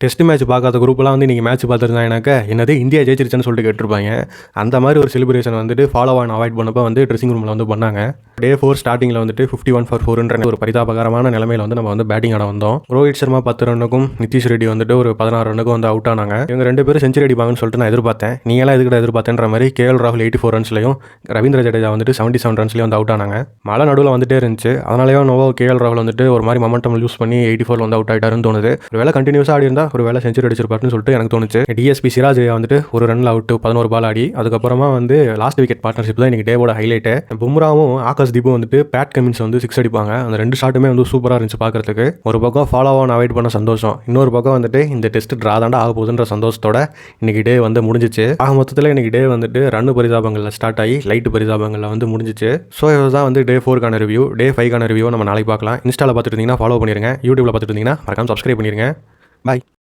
Test match பார்க்காத குரூப்லாம் வந்து நீங்கள் மேட்ச் பார்த்துருந்தாங்கனாக்கா என்னது இந்தியா ஜெயிச்சிருச்சுன்னு சொல்லிட்டு கேட்டிருப்பாங்க. அந்த மாதிரி ஒரு செலிப்ரேஷன் வந்துட்டு ஃபாலோ ஆன் அவாய்ட் பண்ணப்போ வந்து ட்ரெஸ்ஸிங் ரூமில் வந்து பண்ணாங்க. Day 4 ஸ்டார்டிங்கில் வந்துட்டு 51 for 4 ஒரு பரிதாபகரமான நிலைமையில் வந்து நம்ம வந்து பேட்டிங் ஆட வந்தோம். ரோஹித் சர்மா 10 ரன்னுக்கும் நிதிஷ் ரெட்டி வந்துட்டு ஒரு 16 ரன்னுக்கும் வந்து அவுட் ஆனாங்க. இவங்க 2 பேரும் செஞ்சுரி அடிப்பாங்கன்னு சொல்லிட்டு நான் எதிர்பார்த்தேன். நீங்களாம் எதுக்கிட்ட எதிர்பார்த்தேன்ற மாதிரி KL ராகுல் 84 ரன்ஸ்லையும் ரவீந்திர ஜடேஜா வந்துட்டு 77 ரன்ஸ்லையும் வந்து அவுட் ஆனாங்க. மழை நடுவில் வந்துட்டே இருந்துச்சு. அதனாலேயே KL ராகுல் வந்துட்டு ஒரு மாதிரி மொமெண்டம் யூஸ் பண்ணி 84 வந்து அவுட் ஆகிட்டாருன்னு தோணுது. ஒரு வேளை கண்டினியூஸாக ஆடி இருந்தால் ஒரு வேளை செஞ்சுரி அடிச்சிருப்பாருன்னு சொல்லிட்டு எனக்கு தோணுச்சு. DSP சிராஜ் வந்துட்டு ஒரு ரன்ல அவுட் 11 பால் ஆடி அதுக்கப்புறமா வந்து லாஸ்ட் விக்கெட் பார்ட்னர்ஷிப் தான் இன்னைக்கு டேவோட ஹைலைட்டு. பும்ராவும் ஆகாஷ் தீபும் வந்துட்டு பேட் கமின்ஸ் வந்து 6 அடிப்பாங்க. அந்த 2 ஷாட்டுமே வந்து சூப்பராக இருந்துச்சு பார்க்கறதுக்கு. ஒரு பக்கம் ஃபாலோ ஆன் அவாய்ட் பண்ண சந்தோஷம், இன்னொரு பக்கம் வந்துட்டு இந்த டெஸ்ட் ட்ரா தாண்டா ஆக போகுதுன்ற சந்தோஷத்தோட இன்னைக்கு டே வந்து முடிஞ்சிச்சு. ஆக மொத்தத்தில் இன்னைக்கு டே வந்துட்டு ரன் பரிதாபங்களில் ஸ்டார்ட் ஆகி லைட் பரிதாபங்களில் வந்து முடிஞ்சிச்சு. ஸோ இதுதான் வந்து Day 4 ரிவ்யூ. Day 5 ரிவ்யூ நம்ம நாளைக்கு பார்க்கலாம். இன்ஸ்டாவில் பார்த்துட்டு இருந்தீங்கன்னா ஃபாலோ பண்ணிருங்க. யூடியூப்ல பார்த்துட்டு இருந்தீங்கன்னா மறக்காம சப்ஸ்கிரைப் பண்ணிருங்க. பாய்.